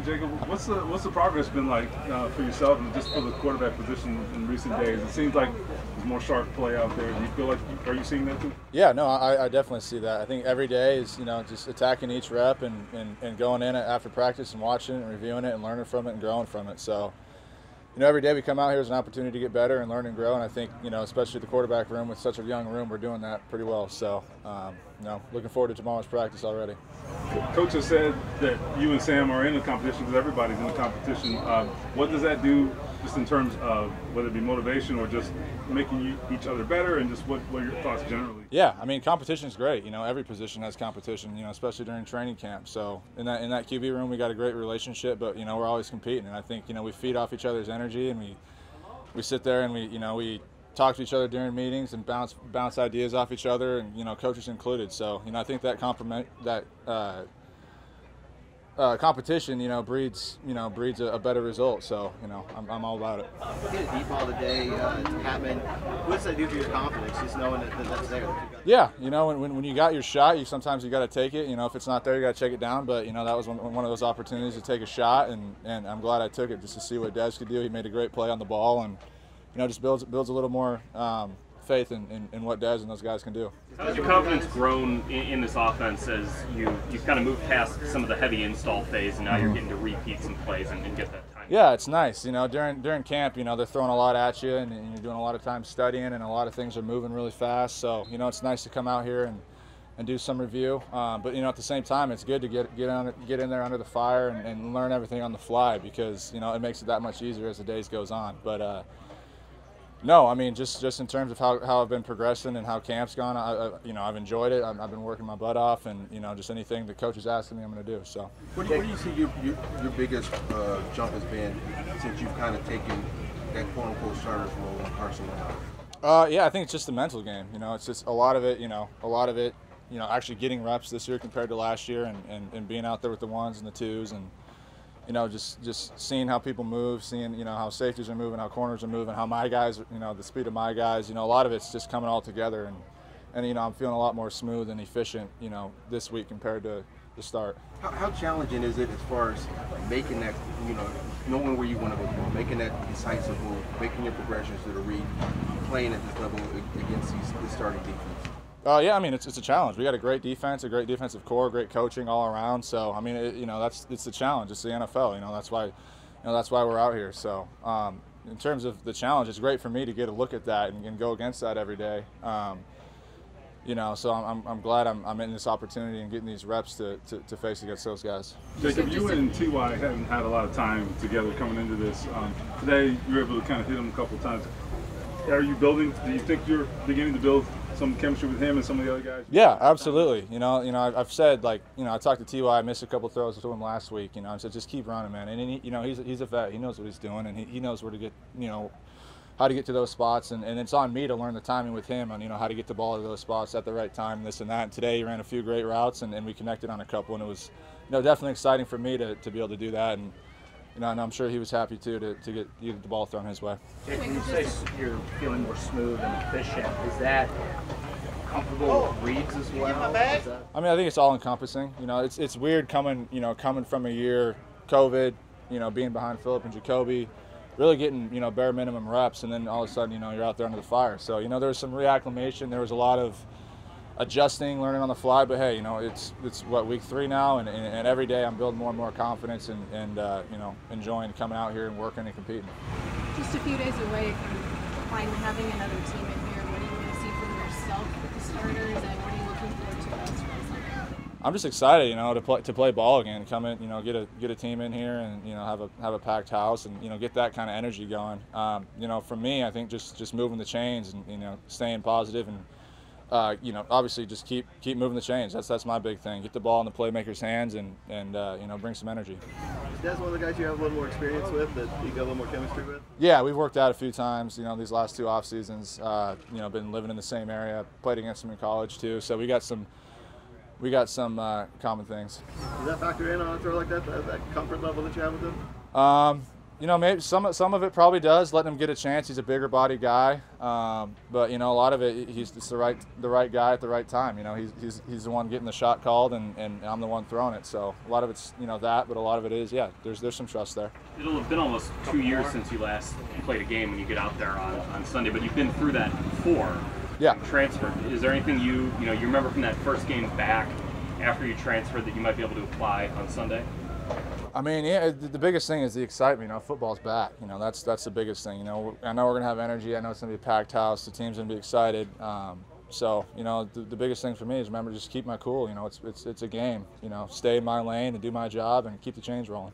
Jacob, what's the progress been like for yourself and just for the quarterback position in recent days? It seems like there's more sharp play out there. Do you feel like are you seeing that too? Yeah, no, I definitely see that. I think every day is just attacking each rep and going in after practice and watching it and reviewing it and learning from it and growing from it. So every day we come out here is an opportunity to get better and learn and grow. And I think especially the quarterback room with such a young room, we're doing that pretty well. So looking forward to tomorrow's practice already. Coach has said that you and Sam are in the competition because everybody's in the competition. What does that do just in terms of whether it be motivation or just making each other better, and just what are your thoughts generally? Yeah, I mean, competition is great. Every position has competition, especially during training camp. So in that QB room, we got a great relationship, but we're always competing. And I think we feed off each other's energy, and we sit there and we talk to each other during meetings and bounce ideas off each other, and coaches included. So I think that competition breeds a better result. So I'm all about it. Get a deep ball today to happen. What does that do for your confidence, just knowing that that's there? Yeah, when you got your shot, sometimes you got to take it. If it's not there, you got to check it down. But that was one of those opportunities to take a shot, and I'm glad I took it just to see what Des could do. He made a great play on the ball, and just builds a little more faith in what Des and those guys can do. How has your confidence grown in this offense as you've kind of moved past some of the heavy install phase, and now you're getting to repeat some plays and get that time? Yeah, it's nice. During camp, they're throwing a lot at you, and you're doing a lot of time studying, and a lot of things are moving really fast. So it's nice to come out here and do some review. But at the same time, it's good to get in there under the fire and learn everything on the fly, because it makes it that much easier as the days goes on. But no, I mean, just in terms of how I've been progressing and how camp's gone, I've enjoyed it. I've been working my butt off, and just anything the coach is asking me, I'm going to do. So, where do you see your biggest jump has been since you've kind of taken that quote unquote starter's role in Carson now? Yeah, I think it's just the mental game. It's just a lot of it. Actually getting reps this year compared to last year, and being out there with the ones and the twos, and just seeing how people move, seeing how safeties are moving, how corners are moving, how my guys, the speed of my guys. A lot of it's just coming all together, and I'm feeling a lot more smooth and efficient, this week compared to the start. How challenging is it as far as making that, knowing where you want to go, making that decisive move, making your progressions to the read, playing at this level against this starting defense? Yeah, I mean, it's a challenge. We got a great defense, a great defensive core, great coaching all around. So I mean, it's the challenge. It's the NFL. That's why we're out here. So in terms of the challenge, it's great for me to get a look at that and go against that every day. So I'm glad I'm in this opportunity and getting these reps to face against those guys. Jacob, you and T.Y. haven't had a lot of time together coming into this. Today, you were able to kind of hit him a couple of times. Are you building? Do you think you're beginning to build some chemistry with him and some of the other guys? Yeah, absolutely. I've said, I talked to T.Y. I missed a couple throws to him last week. I said just keep running, man. And he's a vet. He knows what he's doing, and he knows where to get, how to get to those spots. And it's on me to learn the timing with him on how to get the ball to those spots at the right time, this and that. And today he ran a few great routes, and we connected on a couple, and it was definitely exciting for me to be able to do that. And and I'm sure he was happy too to get the ball thrown his way. When you say you're feeling more smooth and efficient, is that comfortable reads as well? I mean, I think it's all encompassing. It's weird coming from a year COVID, being behind Phillip and Jacoby, really getting bare minimum reps, and then all of a sudden you're out there under the fire. So there was some reacclimation. There was a lot of adjusting, learning on the fly, but hey, it's what, week 3 now, and every day I'm building more and more confidence and enjoying coming out here and working and competing. Just a few days away from having another team in here, what do you want to see from yourself with the starters, and what are you looking forward to most from Sunday? I'm just excited, to play ball again, come in, get a team in here, and have a packed house, and get that kind of energy going. For me, I think just moving the chains and staying positive and. Obviously just keep moving the chains. That's my big thing. Get the ball in the playmaker's hands and bring some energy. Is Des one of the guys you have a little more experience with, that you got a little more chemistry with? Yeah, we've worked out a few times. These last 2 off seasons. Been living in the same area. Played against him in college too. So we got some common things. Does that factor in on a throw like that comfort level that you have with him? You know, maybe some of it probably does, letting him get a chance. He's a bigger body guy, but you know, a lot of it, he's just the right guy at the right time. You know, he's the one getting the shot called, and I'm the one throwing it. So a lot of it's, you know, that, but a lot of it is, yeah, there's some trust there. It'll have been almost 2 years since you last played a game when you get out there on Sunday, but you've been through that before. Yeah. Transferred. Is there anything you remember from that first game back after you transferred that you might be able to apply on Sunday? I mean, yeah, the biggest thing is the excitement. You know, football's back. You know, that's the biggest thing. You know, I know we're gonna have energy. I know it's gonna be a packed house. The team's gonna be excited. So, you know, the biggest thing for me is remember just keep my cool. You know, it's a game. You know, stay in my lane and do my job and keep the chains rolling.